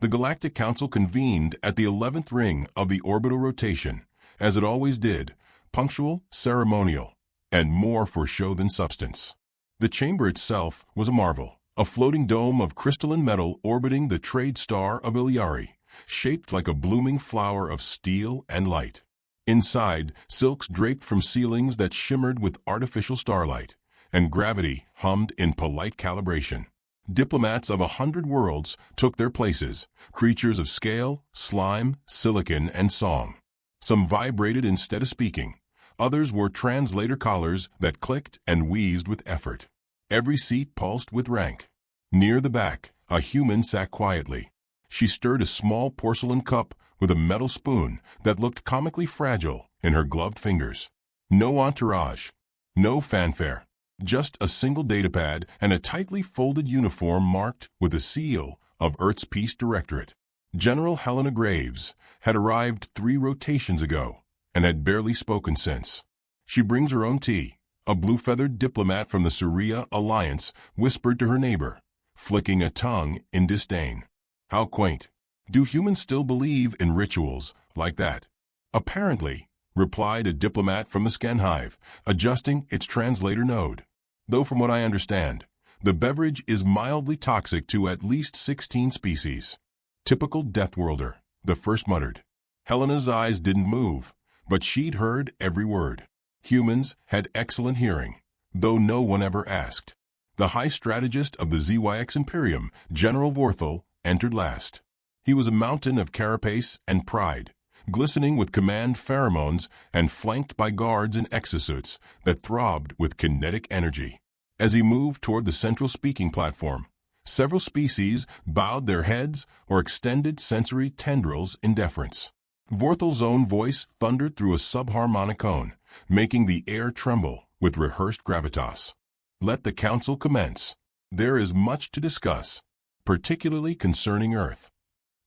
The Galactic Council convened at the 11th ring of the orbital rotation, as it always did, punctual, ceremonial, and more for show than substance. The chamber itself was a marvel, a floating dome of crystalline metal orbiting the trade star of Ilyari, shaped like a blooming flower of steel and light. Inside, silks draped from ceilings that shimmered with artificial starlight, and gravity hummed in polite calibration. Diplomats of 100 worlds took their places, creatures of scale, slime, silicon, and song. Some vibrated instead of speaking. Others wore translator collars that clicked and wheezed with effort. Every seat pulsed with rank. Near the back, a human sat quietly. She stirred a small porcelain cup with a metal spoon that looked comically fragile in her gloved fingers. No entourage, no fanfare, just a single datapad and a tightly folded uniform marked with the seal of Earth's Peace Directorate. General Helena Graves had arrived 3 rotations ago and had barely spoken since. She brings her own tea, a blue-feathered diplomat from the Surya Alliance whispered to her neighbor, flicking a tongue in disdain. How quaint. Do humans still believe in rituals like that? Apparently, replied a diplomat from the Scan Hive, adjusting its translator node. Though from what I understand, the beverage is mildly toxic to at least 16 species. Typical Deathworlder, the first muttered. Helena's eyes didn't move, but she'd heard every word. Humans had excellent hearing, though no one ever asked. The high strategist of the ZYX Imperium, General Vorthal, entered last. He was a mountain of carapace and pride, glistening with command pheromones and flanked by guards in exosuits that throbbed with kinetic energy. As he moved toward the central speaking platform, several species bowed their heads or extended sensory tendrils in deference. Vorthal's own voice thundered through a subharmonicone, making the air tremble with rehearsed gravitas. Let the council commence. There is much to discuss, particularly concerning Earth.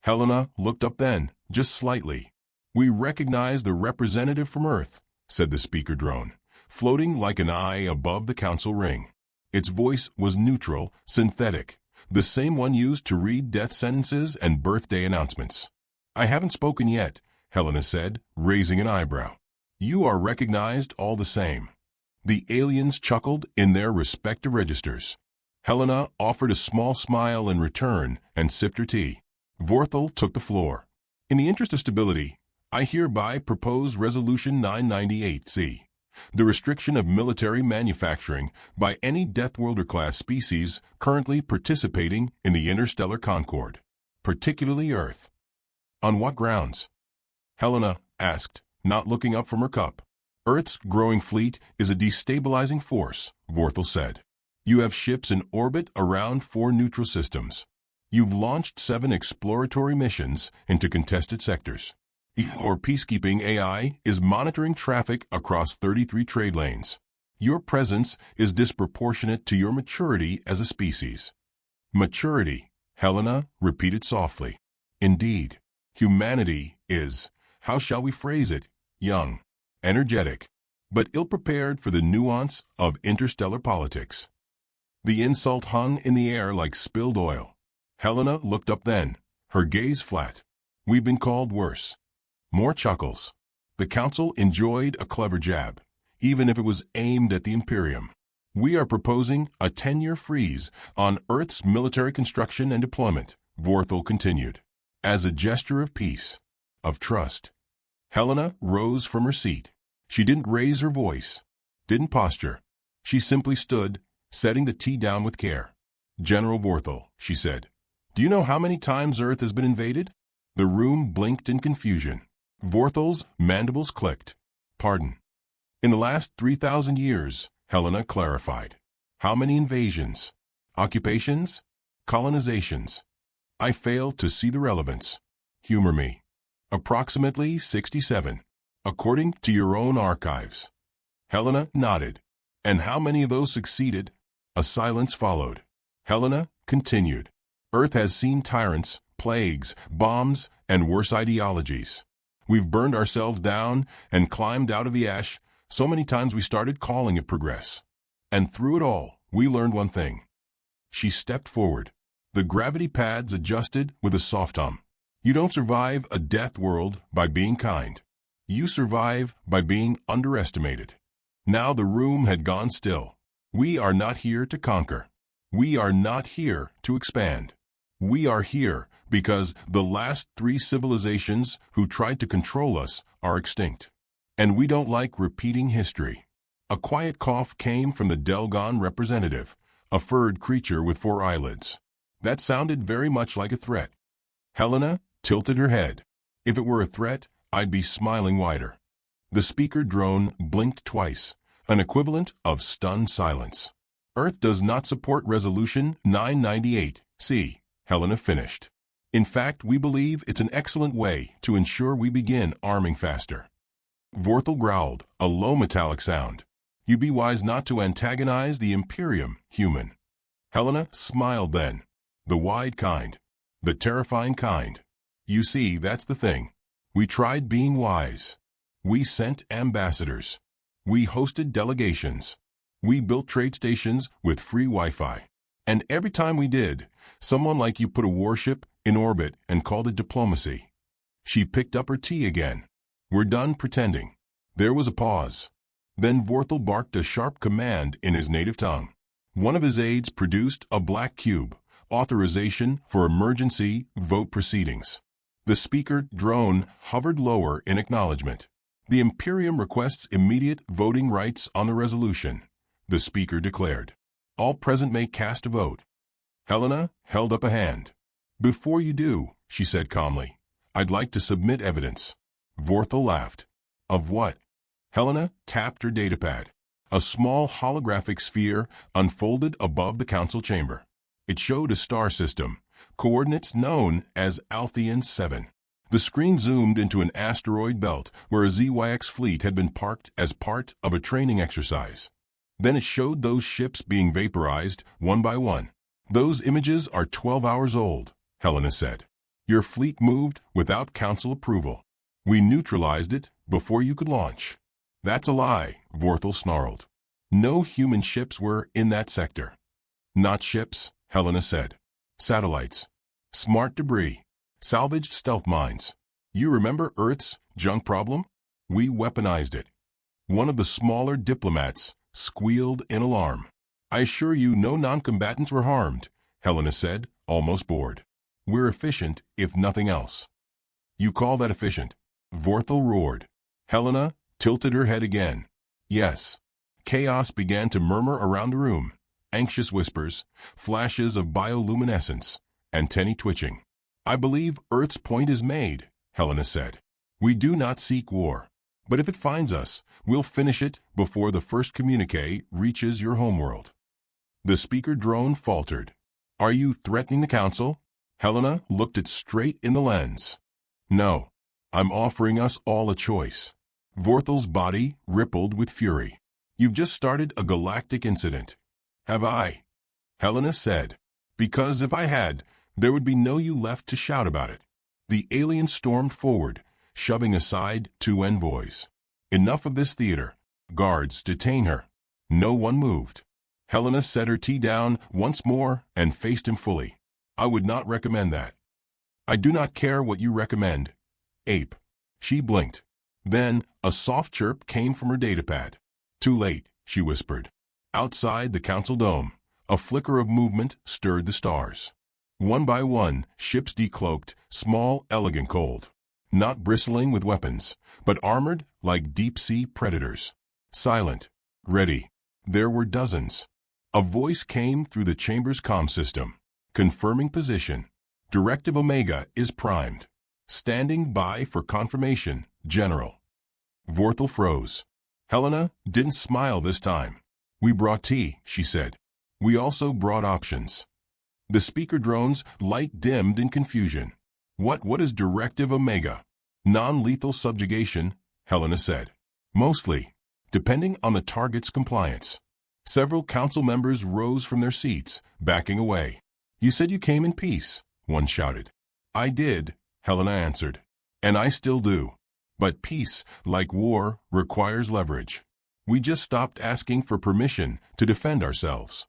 Helena looked up then, just slightly. We recognize the representative from Earth, said the speaker drone, floating like an eye above the council ring. Its voice was neutral, synthetic, the same one used to read death sentences and birthday announcements. I haven't spoken yet, Helena said, raising an eyebrow. You are recognized all the same. The aliens chuckled in their respective registers. Helena offered a small smile in return and sipped her tea. Vorthal took the floor. In the interest of stability, I hereby propose Resolution 998C, the restriction of military manufacturing by any Deathworlder-class species currently participating in the interstellar concord, particularly Earth. On what grounds? Helena asked, not looking up from her cup. Earth's growing fleet is a destabilizing force, Vorthal said. You have ships in orbit around 4 neutral systems. You've launched 7 exploratory missions into contested sectors. Your peacekeeping AI is monitoring traffic across 33 trade lanes. Your presence is disproportionate to your maturity as a species. Maturity, Helena repeated softly. Indeed, humanity is, how shall we phrase it, young, energetic, but ill-prepared for the nuance of interstellar politics. The insult hung in the air like spilled oil. Helena looked up then, her gaze flat. We've been called worse. More chuckles. The council enjoyed a clever jab, even if it was aimed at the Imperium. We are proposing a 10-year freeze on Earth's military construction and deployment, Vorthal continued, as a gesture of peace, of trust. Helena rose from her seat. She didn't raise her voice, didn't posture. She simply stood, setting the tea down with care. General Vorthal, she said, do you know how many times Earth has been invaded? The room blinked in confusion. Vorthal's mandibles clicked. Pardon. In the last 3,000 years, Helena clarified. How many invasions? Occupations? Colonizations? I fail to see the relevance. Humor me. Approximately 67, according to your own archives. Helena nodded. And how many of those succeeded? A silence followed. Helena continued. Earth has seen tyrants, plagues, bombs, and worse ideologies. We've burned ourselves down and climbed out of the ash so many times we started calling it progress. And through it all, we learned one thing. She stepped forward. The gravity pads adjusted with a soft hum. You don't survive a death world by being kind. You survive by being underestimated. Now the room had gone still. We are not here to conquer. We are not here to expand. We are here because the last 3 civilizations who tried to control us are extinct. And we don't like repeating history. A quiet cough came from the Delgon representative, a furred creature with 4 eyelids. That sounded very much like a threat. Helena tilted her head. If it were a threat, I'd be smiling wider. The speaker drone blinked twice, an equivalent of stunned silence. Earth does not support Resolution 998, C, Helena finished. In fact, we believe it's an excellent way to ensure we begin arming faster. Vorthal growled, a low metallic sound. You'd be wise not to antagonize the Imperium, human. Helena smiled then. The wide kind. The terrifying kind. You see, that's the thing. We tried being wise. We sent ambassadors. We hosted delegations. We built trade stations with free Wi-Fi. And every time we did, someone like you put a warship in orbit and called it diplomacy. She picked up her tea again. We're done pretending. There was a pause. Then Vorthal barked a sharp command in his native tongue. One of his aides produced a black cube, authorization for emergency vote proceedings. The speaker drone hovered lower in acknowledgement. The Imperium requests immediate voting rights on the resolution, the speaker declared. All present may cast a vote. Helena held up a hand. Before you do, she said calmly, I'd like to submit evidence. Vorthal laughed. Of what? Helena tapped her datapad. A small holographic sphere unfolded above the council chamber. It showed a star system, coordinates known as Althean 7. The screen zoomed into an asteroid belt where a ZYX fleet had been parked as part of a training exercise. Then it showed those ships being vaporized one by one. Those images are 12 hours old, Helena said. Your fleet moved without council approval. We neutralized it before you could launch. That's a lie, Vorthal snarled. No human ships were in that sector. Not ships, Helena said. Satellites. Smart debris. Salvaged stealth mines. You remember Earth's junk problem? We weaponized it. One of the smaller diplomats squealed in alarm. I assure you no non-combatants were harmed, Helena said, almost bored. We're efficient, if nothing else. You call that efficient? Vorthal roared. Helena tilted her head again. Yes. Chaos began to murmur around the room. Anxious whispers, flashes of bioluminescence, antennae twitching. I believe Earth's point is made, Helena said. We do not seek war. But if it finds us, we'll finish it before the first communique reaches your homeworld. The speaker drone faltered. Are you threatening the council? Helena looked it straight in the lens. No. I'm offering us all a choice. Vorthal's body rippled with fury. You've just started a galactic incident. Have I? Helena said. Because if I had, there would be no you left to shout about it. The alien stormed forward, shoving aside 2 envoys. Enough of this theater. Guards, detain her. No one moved. Helena set her tea down once more and faced him fully. I would not recommend that. I do not care what you recommend. Ape. She blinked. Then, a soft chirp came from her datapad. Too late, she whispered. Outside the council dome, a flicker of movement stirred the stars. One by one, ships decloaked, small, elegant, cold. Not bristling with weapons, but armored like deep-sea predators. Silent. Ready. There were dozens. A voice came through the chamber's comm system, confirming position. Directive Omega is primed. Standing by for confirmation, General. Vorthal froze. Helena didn't smile this time. We brought tea, she said. We also brought options. The speaker drone's light dimmed in confusion. What is Directive Omega? Non-lethal subjugation, Helena said. Mostly, depending on the target's compliance. Several council members rose from their seats, backing away. You said you came in peace, one shouted. I did, Helena answered. And I still do. But peace, like war, requires leverage. We just stopped asking for permission to defend ourselves.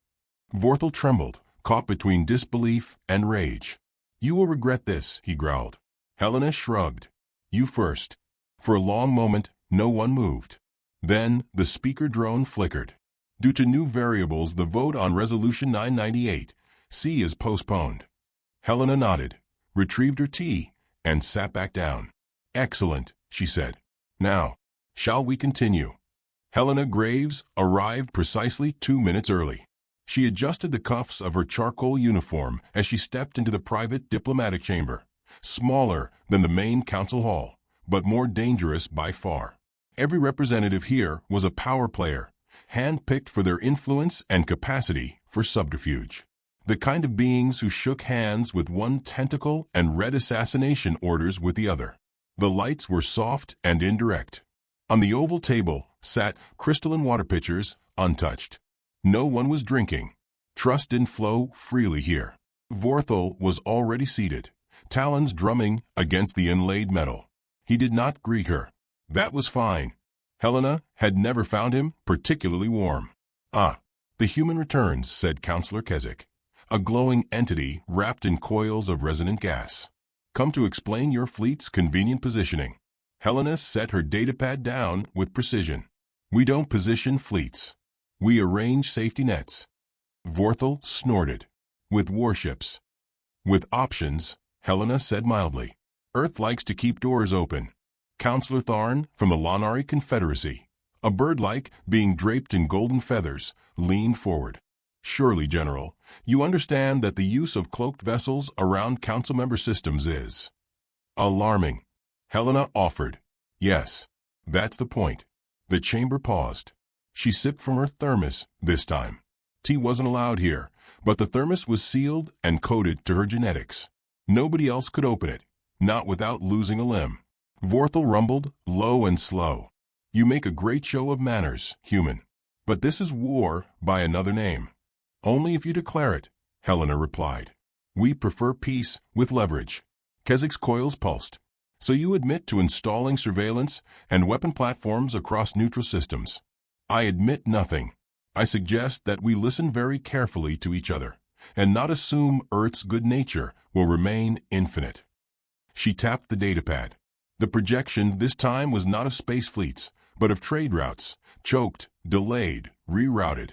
Vorthal trembled, caught between disbelief and rage. "You will regret this," he growled. Helena shrugged. "You first." For a long moment, no one moved. Then, the speaker drone flickered. "Due to new variables, the vote on Resolution 998C is postponed." Helena nodded, retrieved her tea, and sat back down. "Excellent," she said. "Now, shall we continue?" Helena Graves arrived precisely 2 minutes early. She adjusted the cuffs of her charcoal uniform as she stepped into the private diplomatic chamber, smaller than the main council hall, but more dangerous by far. Every representative here was a power player, hand-picked for their influence and capacity for subterfuge. The kind of beings who shook hands with one tentacle and read assassination orders with the other. The lights were soft and indirect. On the oval table sat crystalline water pitchers, untouched. No one was drinking. Trust didn't flow freely here. Vorthal was already seated, talons drumming against the inlaid metal. He did not greet her. That was fine. Helena had never found him particularly warm. "Ah, the human returns," said Councillor Keswick, a glowing entity wrapped in coils of resonant gas. "Come to explain your fleet's convenient positioning." Helena set her datapad down with precision. "We don't position fleets. We arrange safety nets." Vorthal snorted. "With warships." "With options," Helena said mildly. "Earth likes to keep doors open." Councillor Tharn from the Lanari Confederacy, a bird-like being draped in golden feathers, leaned forward. "Surely, General, you understand that the use of cloaked vessels around council member systems is alarming." Helena offered. "Yes, that's the point." The chamber paused. She sipped from her thermos this time. Tea wasn't allowed here, but the thermos was sealed and coded to her genetics. Nobody else could open it, not without losing a limb. Vorthal rumbled, low and slow. "You make a great show of manners, human. But this is war by another name." "Only if you declare it," Helena replied. "We prefer peace with leverage." Keswick's coils pulsed. "So you admit to installing surveillance and weapon platforms across neutral systems?" "I admit nothing. I suggest that we listen very carefully to each other, and not assume Earth's good nature will remain infinite." She tapped the datapad. The projection this time was not of space fleets, but of trade routes, choked, delayed, rerouted.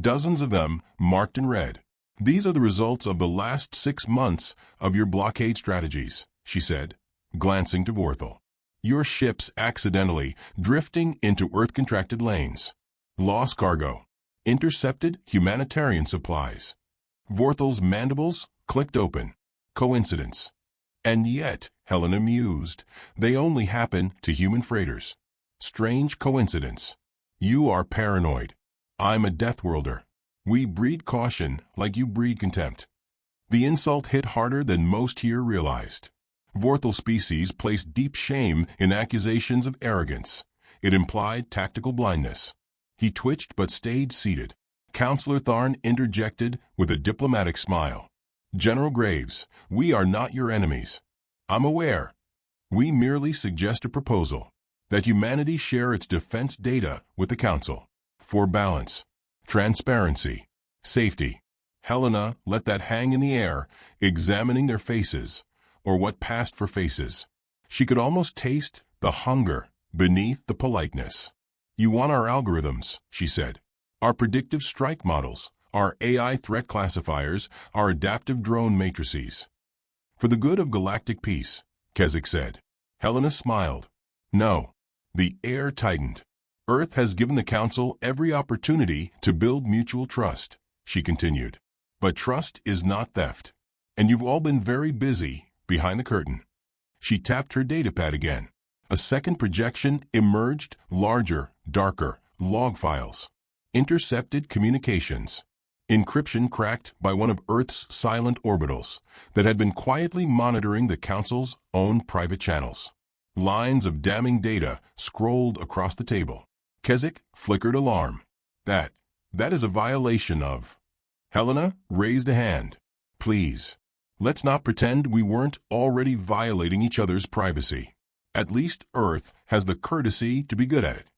Dozens of them marked in red. "These are the results of the last 6 months of your blockade strategies," she said, glancing to Vorthal. "Your ships accidentally drifting into Earth-contracted lanes. Lost cargo. Intercepted humanitarian supplies." Vorthal's mandibles clicked open. Coincidence. "And yet," Helena mused, "they only happen to human freighters. Strange coincidence. You are paranoid. I'm a Deathworlder. We breed caution like you breed contempt." The insult hit harder than most here realized. Vorthal's species placed deep shame in accusations of arrogance. It implied tactical blindness. He twitched but stayed seated. Councillor Tharn interjected with a diplomatic smile. "General Graves, we are not your enemies." "I'm aware. We merely suggest a proposal, that humanity share its defense data with the Council. For balance, transparency, safety." Helena let that hang in the air, examining their faces, or what passed for faces. She could almost taste the hunger beneath the politeness. "You want our algorithms," she said. "Our predictive strike models, our AI threat classifiers, our adaptive drone matrices." "For the good of galactic peace," Keswick said. Helena smiled. "No." The air tightened. "Earth has given the Council every opportunity to build mutual trust," she continued. "But trust is not theft. And you've all been very busy behind the curtain." She tapped her datapad again. A second projection emerged, larger, darker, log files. Intercepted communications. Encryption cracked by one of Earth's silent orbitals that had been quietly monitoring the Council's own private channels. Lines of damning data scrolled across the table. Keswick flickered alarm. That is a violation of." Helena raised a hand. "Please, let's not pretend we weren't already violating each other's privacy. At least Earth has the courtesy to be good at it."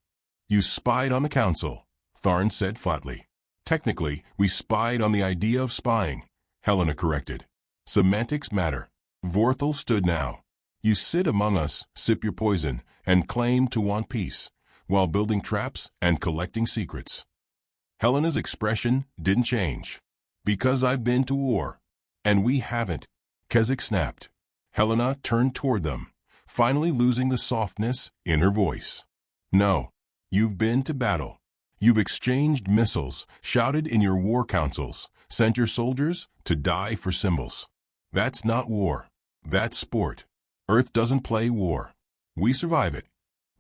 "You spied on the Council," Tharn said flatly. "Technically, we spied on the idea of spying, Helena corrected. Semantics matter. Vorthal stood now. You sit among us, sip your poison, and claim to want peace, while building traps and collecting secrets. Helena's expression didn't change. Because I've been to war. And we haven't. Keswick snapped. Helena turned toward them, finally losing the softness in her voice. No. You've been to battle. You've exchanged missiles, shouted in your war councils, sent your soldiers to die for symbols. That's not war. That's sport. Earth doesn't play war. We survive it.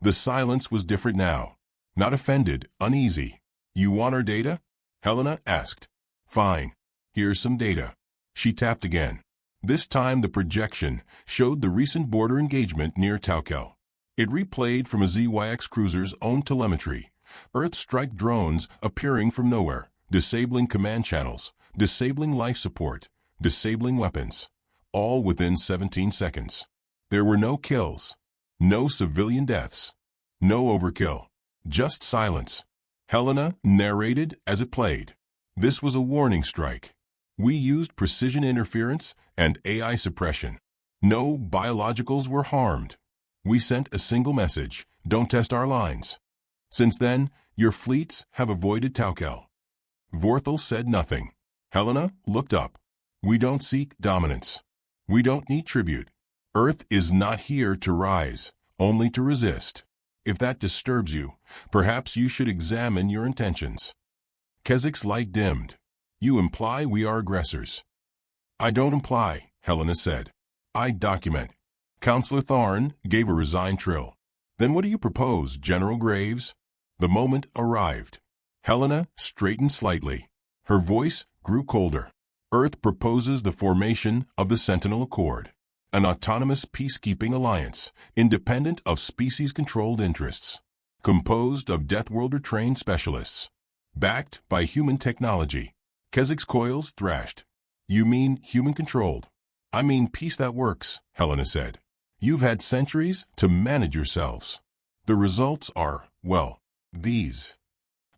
The silence was different now. Not offended, uneasy. You want our data? Helena asked. Fine. Here's some data. She tapped again. This time the projection showed the recent border engagement near Taukel. It replayed from a ZYX cruiser's own telemetry. Earth strike drones appearing from nowhere, disabling command channels, disabling life support, disabling weapons. All within 17 seconds. There were no kills. No civilian deaths. No overkill. Just silence. Helena narrated as it played. This was a warning strike. We used precision interference and AI suppression. No biologicals were harmed. We sent a single message, don't test our lines. Since then, your fleets have avoided Taukel. Vorthal said nothing. Helena looked up. We don't seek dominance. We don't need tribute. Earth is not here to rise, only to resist. If that disturbs you, perhaps you should examine your intentions. Keswick's light dimmed. You imply we are aggressors. I don't imply, Helena said. I document. Counselor Tharn gave a resigned trill. Then what do you propose, General Graves? The moment arrived. Helena straightened slightly. Her voice grew colder. Earth proposes the formation of the Sentinel Accord, an autonomous peacekeeping alliance, independent of species-controlled interests, composed of Deathworlder-trained specialists, backed by human technology. Keswick's coils thrashed. You mean human-controlled? I mean peace that works, Helena said. You've had centuries to manage yourselves. The results are, well, these.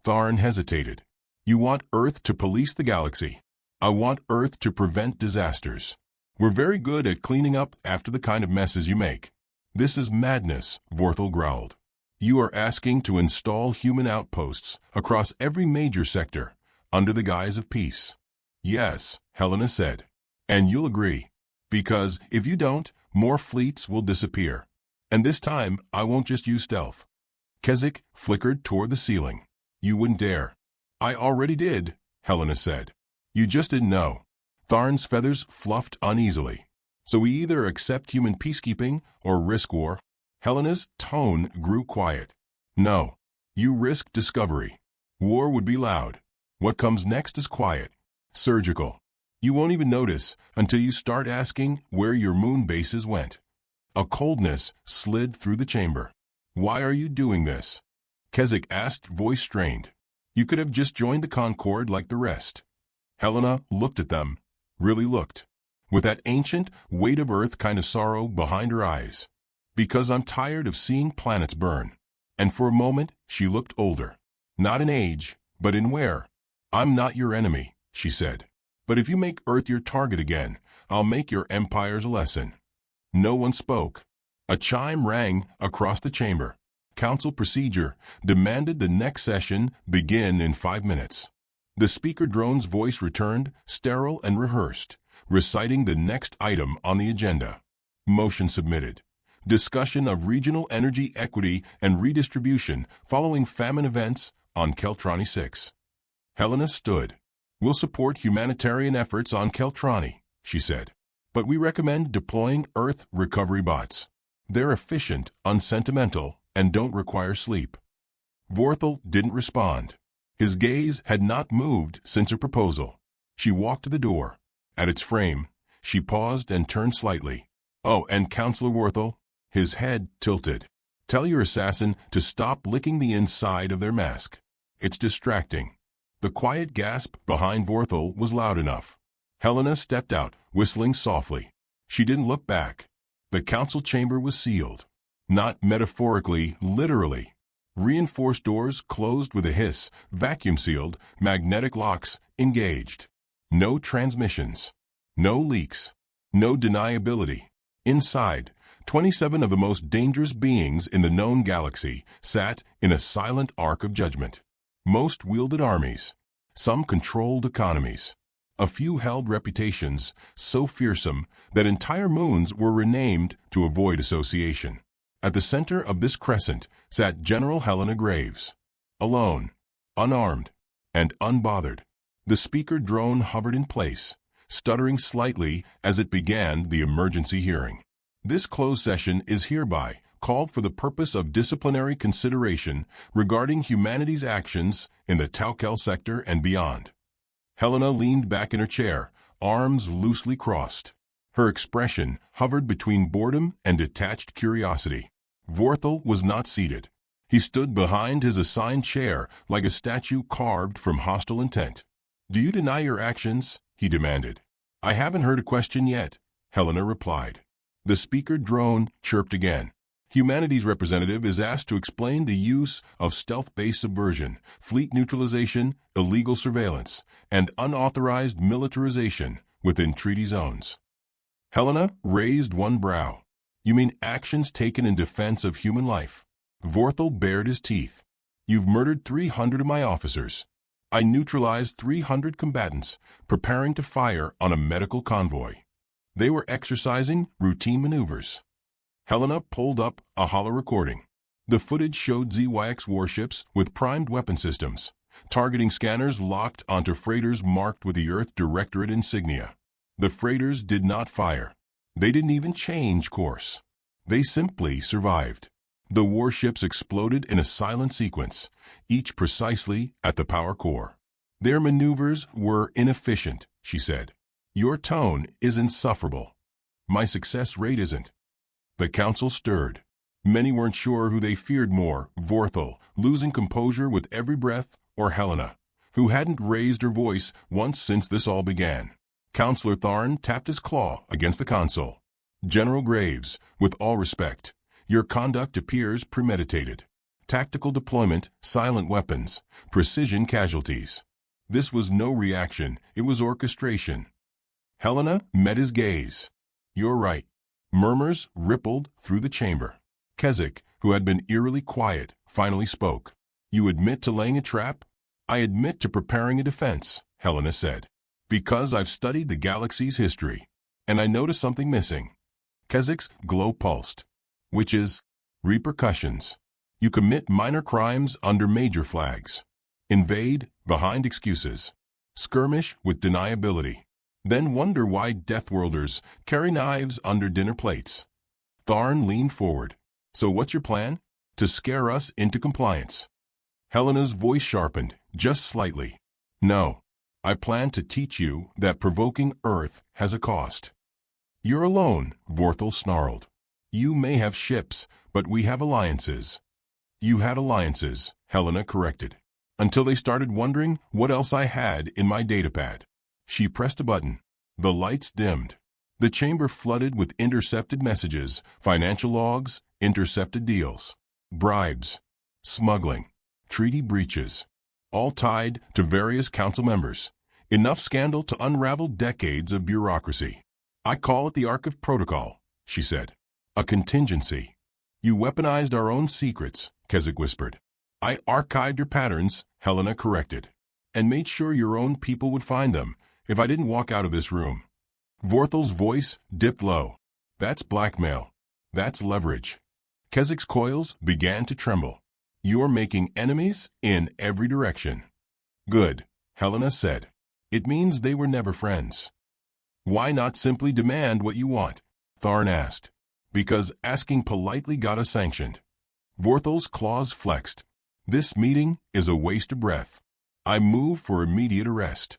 Tharn hesitated. You want Earth to police the galaxy. I want Earth to prevent disasters. We're very good at cleaning up after the kind of messes you make. This is madness, Vorthal growled. You are asking to install human outposts across every major sector, under the guise of peace. Yes, Helena said. And you'll agree. Because if you don't, more fleets will disappear. And this time, I won't just use stealth. Keswick flickered toward the ceiling. You wouldn't dare. I already did, Helena said. You just didn't know. Tharn's feathers fluffed uneasily. So we either accept human peacekeeping or risk war. Helena's tone grew quiet. No. You risk discovery. War would be loud. What comes next is quiet. Surgical. You won't even notice until you start asking where your moon bases went. A coldness slid through the chamber. Why are you doing this? Keswick asked, voice strained. You could have just joined the Concord like the rest. Helena looked at them, really looked, with that ancient weight of Earth kind of sorrow behind her eyes. Because I'm tired of seeing planets burn. And for a moment, she looked older. Not in age, but in wear. I'm not your enemy, she said. But if you make Earth your target again, I'll make your empires a lesson. No one spoke. A chime rang across the chamber. Council procedure demanded the next session begin in 5 minutes. The speaker drone's voice returned, sterile and rehearsed, reciting the next item on the agenda. Motion submitted. Discussion of regional energy equity and redistribution following famine events on Keltrani 6. Helena stood. We'll support humanitarian efforts on Keltrani, she said. But we recommend deploying Earth recovery bots. They're efficient, unsentimental, and don't require sleep. Vorthal didn't respond. His gaze had not moved since her proposal. She walked to the door. At its frame, she paused and turned slightly. Oh, and Counselor Vorthal? His head tilted. Tell your assassin to stop licking the inside of their mask. It's distracting. The quiet gasp behind Vorthal was loud enough. Helena stepped out, whistling softly. She didn't look back. The council chamber was sealed. Not metaphorically, literally. Reinforced doors closed with a hiss, vacuum-sealed, magnetic locks engaged. No transmissions. No leaks. No deniability. Inside, 27 of the most dangerous beings in the known galaxy sat in a silent arc of judgment. Most wielded armies. Some controlled economies. A few held reputations so fearsome that entire moons were renamed to avoid association. At the center of this crescent sat General Helena Graves. Alone, unarmed, and unbothered. The speaker drone hovered in place, stuttering slightly as it began the emergency hearing. This closed session is hereby called for the purpose of disciplinary consideration regarding humanity's actions in the Taukel sector and beyond. Helena leaned back in her chair, arms loosely crossed. Her expression hovered between boredom and detached curiosity. Vorthal was not seated. He stood behind his assigned chair like a statue carved from hostile intent. "Do you deny your actions?" he demanded. "I haven't heard a question yet," Helena replied. The speaker drone chirped again. Humanity's representative is asked to explain the use of stealth-based subversion, fleet neutralization, illegal surveillance, and unauthorized militarization within treaty zones. Helena raised one brow. "You mean actions taken in defense of human life?" Vorthal bared his teeth. "You've murdered 300 of my officers. I neutralized 300 combatants preparing to fire on a medical convoy. They were exercising routine maneuvers." Helena pulled up a hollow recording. The footage showed ZYX warships with primed weapon systems, targeting scanners locked onto freighters marked with the Earth Directorate insignia. The freighters did not fire. They didn't even change course. They simply survived. The warships exploded in a silent sequence, each precisely at the power core. "Their maneuvers were inefficient," she said. "Your tone is insufferable. My success rate isn't." The council stirred. Many weren't sure who they feared more, Vorthal, losing composure with every breath, or Helena, who hadn't raised her voice once since this all began. Counselor Tharn tapped his claw against the console. "General Graves, with all respect, your conduct appears premeditated. Tactical deployment, silent weapons, precision casualties. This was no reaction, it was orchestration." Helena met his gaze. "You're right." Murmurs rippled through the chamber. Keswick, who had been eerily quiet, finally spoke. "You admit to laying a trap?" "I admit to preparing a defense," Helena said. "Because I've studied the galaxy's history. And I noticed something missing." Keswick's glow pulsed. "Which is?" "Repercussions. You commit minor crimes under major flags. Invade behind excuses. Skirmish with deniability. Then wonder why Deathworlders carry knives under dinner plates." Tharn leaned forward. "So what's your plan?" "To scare us into compliance." Helena's voice sharpened, just slightly. "No. I plan to teach you that provoking Earth has a cost." "You're alone," Vorthal snarled. "You may have ships, but we have alliances." "You had alliances," Helena corrected, "until they started wondering what else I had in my datapad." She pressed a button. The lights dimmed. The chamber flooded with intercepted messages, financial logs, intercepted deals, bribes, smuggling, treaty breaches, all tied to various council members. Enough scandal to unravel decades of bureaucracy. "I call it the Ark of Protocol," she said. "A contingency." "You weaponized our own secrets," Keswick whispered. "I archived your patterns," Helena corrected, "and made sure your own people would find them if I didn't walk out of this room." Vorthal's voice dipped low. "That's blackmail. That's leverage." Keswick's coils began to tremble. "You're making enemies in every direction." "Good," Helena said. "It means they were never friends." "Why not simply demand what you want?" Tharn asked. "Because asking politely got us sanctioned." Vorthal's claws flexed. "This meeting is a waste of breath. I move for immediate arrest."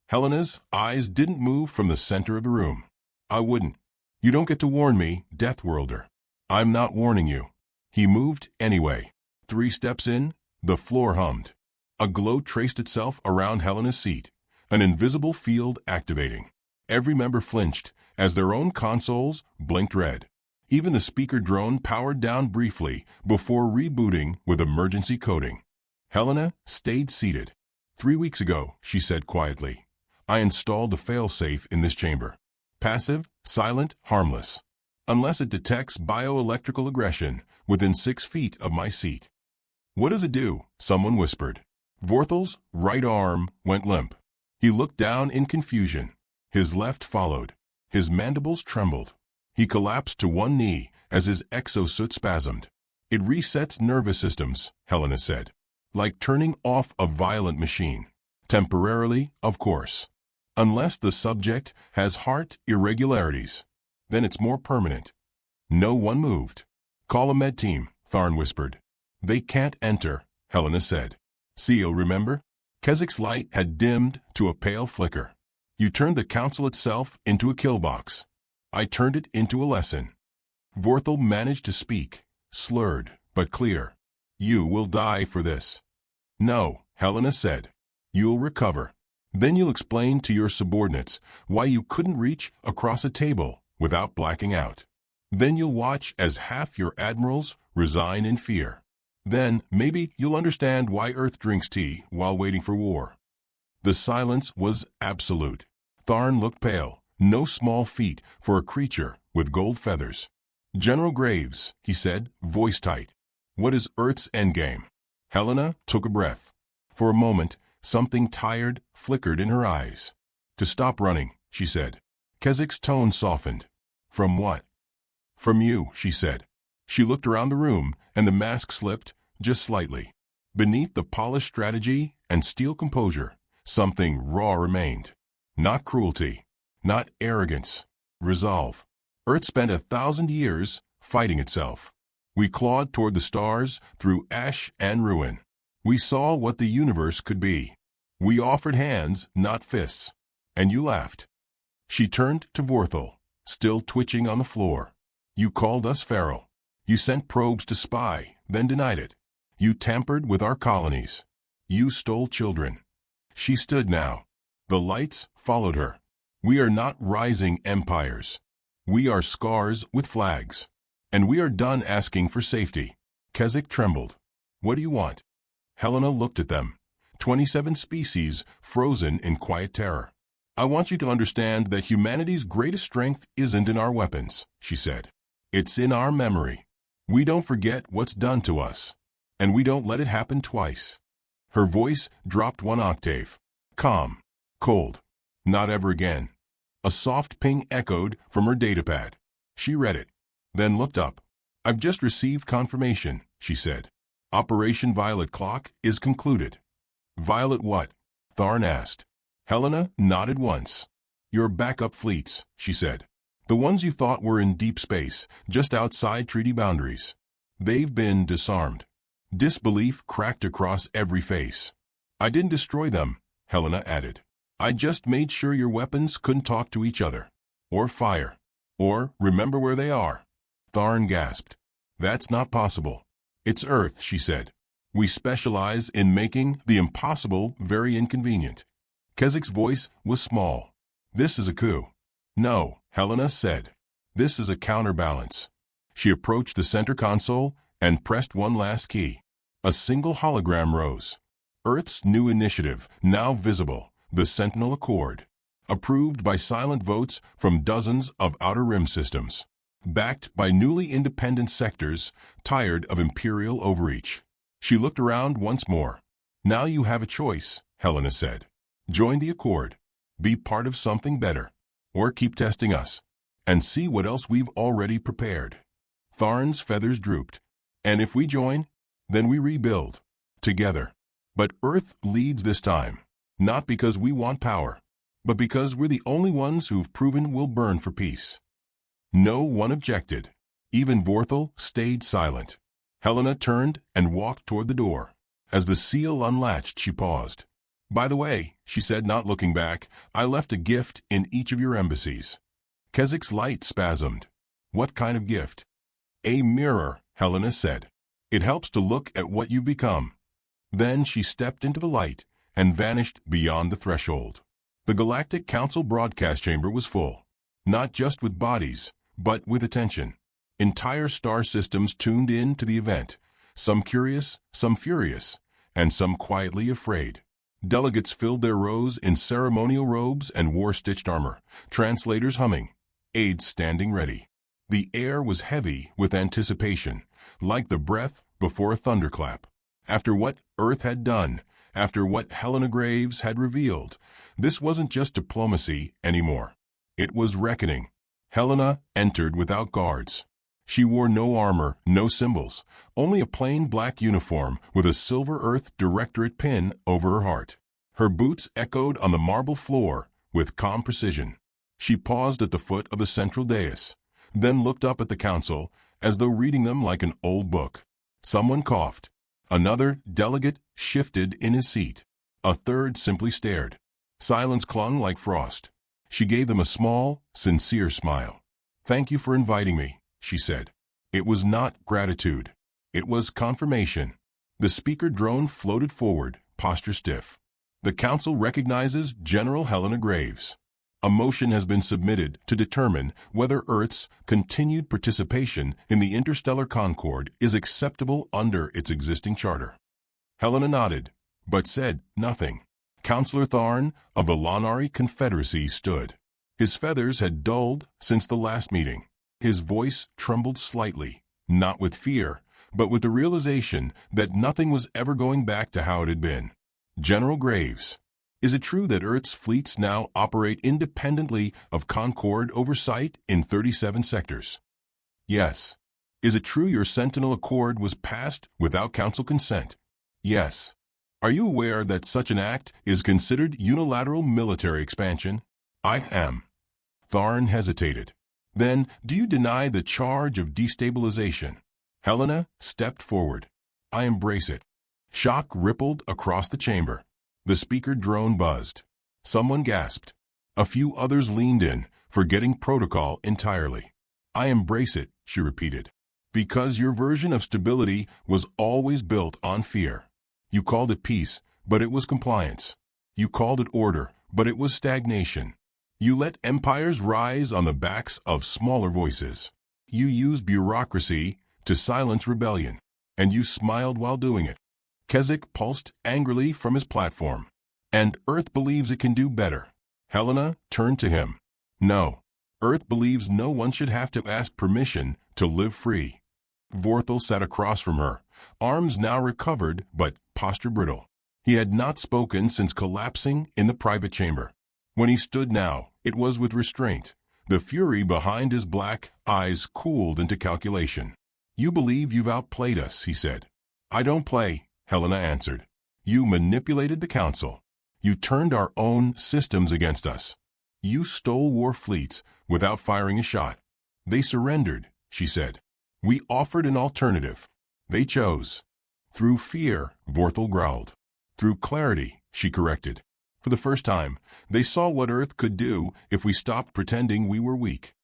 Helena's eyes didn't move from the center of the room. "I wouldn't. You don't get to warn me, Deathworlder." "I'm not warning you." He moved anyway. 3 steps in, the floor hummed. A glow traced itself around Helena's seat, an invisible field activating. Every member flinched as their own consoles blinked red. Even the speaker drone powered down briefly before rebooting with emergency coding. Helena stayed seated. 3 weeks ago," she said quietly, I installed a failsafe in this chamber. Passive, silent, harmless. Unless it detects bioelectrical aggression within 6 feet of my seat. What does it do? Someone whispered. Vorthal's right arm went limp. He looked down in confusion. His left followed. His mandibles trembled. He collapsed to one knee as his exosuit spasmed. It resets nervous systems, Helena said. Like turning off a violent machine. Temporarily, of course. Unless the subject has heart irregularities. Then it's more permanent. No one moved. Call a med team, Tharn whispered. They can't enter, Helena said. Seal, remember? Kezzik's light had dimmed to a pale flicker. You turned the council itself into a kill box. I turned it into a lesson. Vorthal managed to speak, slurred but clear. You will die for this. No, Helena said. You'll recover. Then you'll explain to your subordinates why you couldn't reach across a table without blacking out. Then you'll watch as half your admirals resign in fear. Then, maybe you'll understand why Earth drinks tea while waiting for war. The silence was absolute. Tharn looked pale, no small feat for a creature with gold feathers. General Graves, he said, voice tight. What is Earth's endgame? Helena took a breath. For a moment, something tired flickered in her eyes. To stop running, she said. Kezzik's tone softened. From what? From you, she said. She looked around the room, and the mask slipped, just slightly. Beneath the polished strategy and steel composure, something raw remained. Not cruelty. Not arrogance. Resolve. Earth spent 1,000 years fighting itself. We clawed toward the stars through ash and ruin. We saw what the universe could be. We offered hands, not fists. And you laughed. She turned to Vorthal, still twitching on the floor. You called us feral. You sent probes to spy, then denied it. You tampered with our colonies. You stole children. She stood now. The lights followed her. We are not rising empires. We are scars with flags. And we are done asking for safety.Kezzik trembled. What do you want? Helena looked at them. 27 species frozen in quiet terror. I want you to understand that humanity's greatest strength isn't in our weapons, she said. It's in our memory. We don't forget what's done to us. And we don't let it happen twice. Her voice dropped 1 octave. Calm. Cold. Not ever again. A soft ping echoed from her datapad. She read it. Then looked up. I've just received confirmation, she said. Operation Violet Clock is concluded. Violet what? Tharn asked. Helena nodded once. Your backup fleets, she said. The ones you thought were in deep space, just outside treaty boundaries. They've been disarmed. Disbelief cracked across every face. I didn't destroy them, Helena added. I just made sure your weapons couldn't talk to each other. Or fire. Or remember where they are. Tharn gasped. That's not possible. It's Earth, she said. We specialize in making the impossible very inconvenient. Kezzik's voice was small. This is a coup. No, Helena said. This is a counterbalance. She approached the center console and pressed one last key. A single hologram rose. Earth's new initiative, now visible, the Sentinel Accord. Approved by silent votes from dozens of Outer Rim systems. Backed by newly independent sectors, tired of imperial overreach. She looked around once more. Now you have a choice, Helena said. Join the Accord. Be part of something better. Or keep testing us. And see what else we've already prepared. Tharn's feathers drooped. And if we join, then we rebuild. Together. But Earth leads this time. Not because we want power, but because we're the only ones who've proven we'll burn for peace. No one objected. Even Vorthal stayed silent. Helena turned and walked toward the door. As the seal unlatched, she paused. By the way, she said, not looking back, I left a gift in each of your embassies. Kezzik's light spasmed. What kind of gift? A mirror, Helena said. It helps to look at what you've become. Then she stepped into the light and vanished beyond the threshold. The Galactic Council broadcast chamber was full. Not just with bodies, but with attention. Entire star systems tuned in to the event, some curious, some furious, and some quietly afraid. Delegates filled their rows in ceremonial robes and war-stitched armor, translators humming, aides standing ready. The air was heavy with anticipation, like the breath before a thunderclap. After what Earth had done, after what Helena Graves had revealed, this wasn't just diplomacy anymore. It was reckoning. Helena entered without guards. She wore no armor, no symbols, only a plain black uniform with a Silver Earth Directorate pin over her heart. Her boots echoed on the marble floor with calm precision. She paused at the foot of the central dais, then looked up at the council as though reading them like an old book. Someone coughed. Another delegate shifted in his seat. A third simply stared. Silence clung like frost. She gave them a small, sincere smile. "Thank you for inviting me," she said. It was not gratitude. It was confirmation. The speaker drone floated forward, posture stiff. "The council recognizes General Helena Graves. A motion has been submitted to determine whether Earth's continued participation in the interstellar concord is acceptable under its existing charter." Helena nodded, but said nothing. Councillor Tharn of the Lanari Confederacy stood. His feathers had dulled since the last meeting. His voice trembled slightly, not with fear, but with the realization that nothing was ever going back to how it had been. "General Graves, is it true that Earth's fleets now operate independently of Concord oversight in 37 sectors?" "Yes." "Is it true your Sentinel Accord was passed without Council consent?" "Yes." "Are you aware that such an act is considered unilateral military expansion?" "I am." Tharn hesitated. "Then, do you deny the charge of destabilization?" Helena stepped forward. "I embrace it." Shock rippled across the chamber. The speaker drone buzzed. Someone gasped. A few others leaned in, forgetting protocol entirely. "I embrace it," she repeated. "Because your version of stability was always built on fear. You called it peace, but it was compliance. You called it order, but it was stagnation. You let empires rise on the backs of smaller voices. You used bureaucracy to silence rebellion, and you smiled while doing it." Keswick pulsed angrily from his platform. "And Earth believes it can do better." Helena turned to him. "No. Earth believes no one should have to ask permission to live free." Vorthal sat across from her, arms now recovered but posture brittle. He had not spoken since collapsing in the private chamber. When he stood now, it was with restraint. The fury behind his black eyes cooled into calculation. "You believe you've outplayed us," he said. "I don't play," Helena answered. "You manipulated the council. You turned our own systems against us. You stole war fleets without firing a shot. They surrendered," she said. "We offered an alternative. They chose." "Through fear," Vorthal growled. "Through clarity," she corrected. "For the first time, they saw what Earth could do if we stopped pretending we were weak."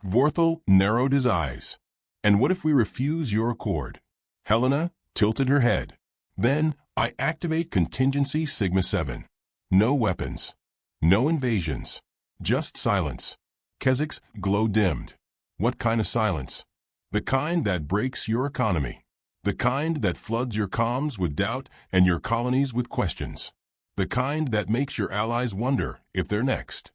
Vorthal narrowed his eyes. "And what if we refuse your accord?" Helena tilted her head. "Then I activate contingency Sigma 7. No weapons. No invasions. Just silence." Keswick's glow dimmed. "What kind of silence?" "The kind that breaks your economy. The kind that floods your comms with doubt and your colonies with questions. The kind that makes your allies wonder if they're next."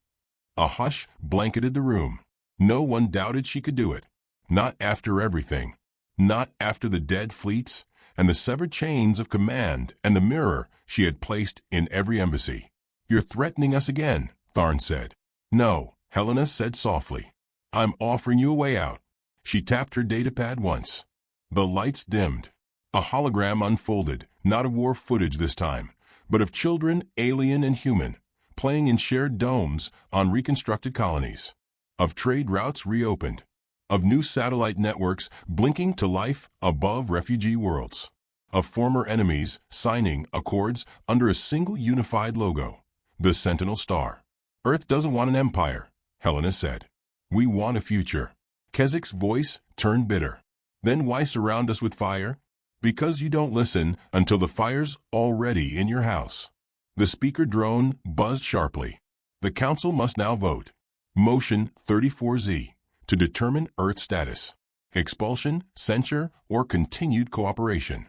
A hush blanketed the room. No one doubted she could do it. Not after everything. Not after the dead fleets and the severed chains of command and the mirror she had placed in every embassy. "You're threatening us again," Tharn said. "No," Helena said softly. "I'm offering you a way out." She tapped her datapad once. The lights dimmed. A hologram unfolded, not of war footage this time, but of children, alien and human, playing in shared domes on reconstructed colonies. Of trade routes reopened. Of new satellite networks blinking to life above refugee worlds. Of former enemies signing accords under a single unified logo, the Sentinel Star. "Earth doesn't want an empire," Helena said. "We want a future." Keswick's voice turned bitter. "Then why surround us with fire?" "Because you don't listen until the fire's already in your house." The speaker drone buzzed sharply. "The council must now vote. Motion 34Z to determine Earth status. Expulsion, censure, or continued cooperation."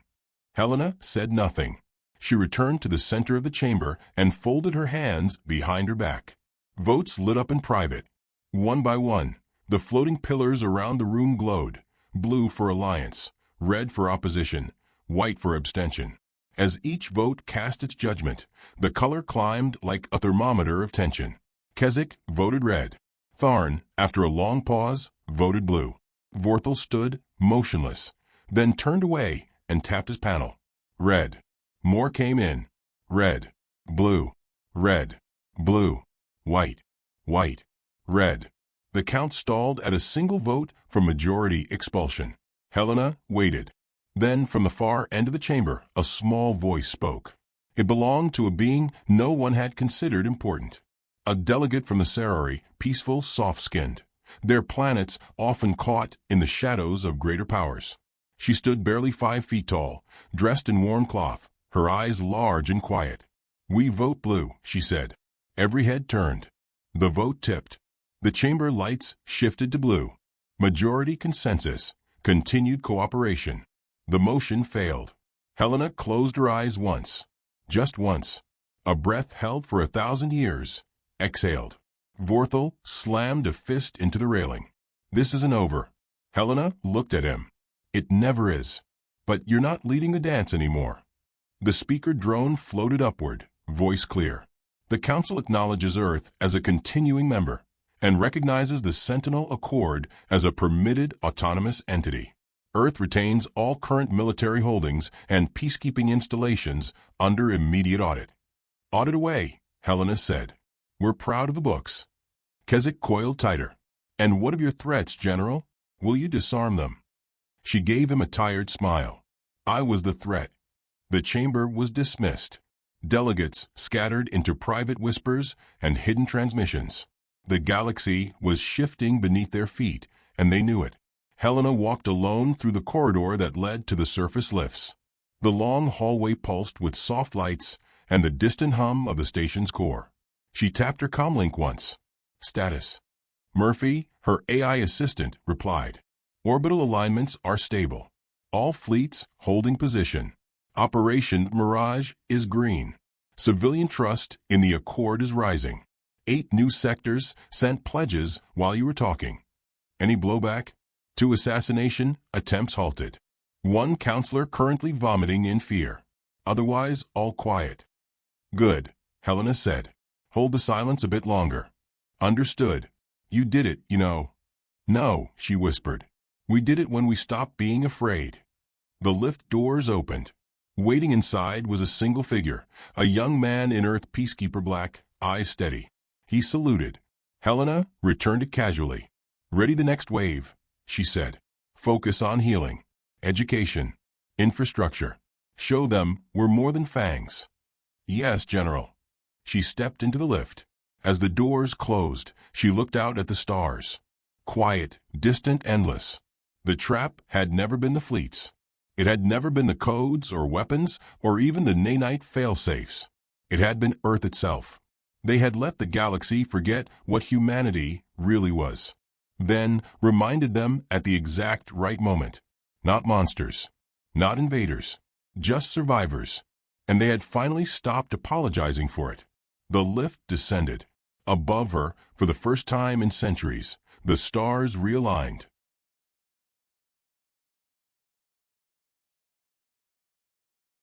Helena said nothing. she returned to the center of the chamber and folded her hands behind her back. Votes lit up in private. One by one, the floating pillars around the room glowed, blue for alliance, red for opposition, white for abstention. As each vote cast its judgment, the color climbed like a thermometer of tension. Keswick voted red. Tharn, after a long pause, voted blue. Vorthal stood, motionless, then turned away and tapped his panel. Red. More came in. Red. Blue. Red. Blue. White. White. Red. The count stalled at a single vote for majority expulsion. Helena waited. Then, from the far end of the chamber, a small voice spoke. It belonged to a being no one had considered important. A delegate from the Serari, peaceful, soft-skinned. Their planets often caught in the shadows of greater powers. She stood barely 5 feet tall, dressed in worn cloth, her eyes large and quiet. "We vote blue," she said. Every head turned. The vote tipped. The chamber lights shifted to blue. Majority consensus. Continued cooperation. The motion failed. Helena closed her eyes once. Just once. A breath held for 1,000 years. Exhaled. Vorthal slammed a fist into the railing. "This isn't over." Helena looked at him. "It never is. But you're not leading the dance anymore." The speaker drone floated upward, voice clear. "The Council acknowledges Earth as a continuing member and recognizes the Sentinel Accord as a permitted autonomous entity. Earth retains all current military holdings and peacekeeping installations under immediate audit." "Audit away," Helena said. "We're proud of the books." Keswick coiled tighter. "And what of your threats, General? Will you disarm them?" She gave him a tired smile. "I was the threat." The chamber was dismissed. Delegates scattered into private whispers and hidden transmissions. The galaxy was shifting beneath their feet, and they knew it. Helena walked alone through the corridor that led to the surface lifts. The long hallway pulsed with soft lights and the distant hum of the station's core. She tapped her comlink once. Status. Murphy, her AI assistant, replied. "Orbital alignments are stable. All fleets holding position. Operation Mirage is green. Civilian trust in the Accord is rising. 8 new sectors sent pledges while you were talking. Any blowback? 2 assassination attempts halted. 1 counselor currently vomiting in fear. Otherwise, all quiet." "Good," Helena said. "Hold the silence a bit longer." "Understood. You did it, you know." "No," she whispered. "We did it when we stopped being afraid." The lift doors opened. Waiting inside was a single figure, a young man in Earth Peacekeeper black, eyes steady. He saluted. Helena returned it casually. "Ready the next wave," she said. "Focus on healing, education, infrastructure. Show them we're more than fangs." "Yes, General." She stepped into the lift. As the doors closed, she looked out at the stars. Quiet, distant, endless. The trap had never been the fleets. It had never been the codes or weapons or even the nanite fail-safes. It had been Earth itself. They had let the galaxy forget what humanity really was. Then reminded them at the exact right moment. Not monsters. Not invaders. Just survivors. And they had finally stopped apologizing for it. The lift descended. Above her, for the first time in centuries, the stars realigned.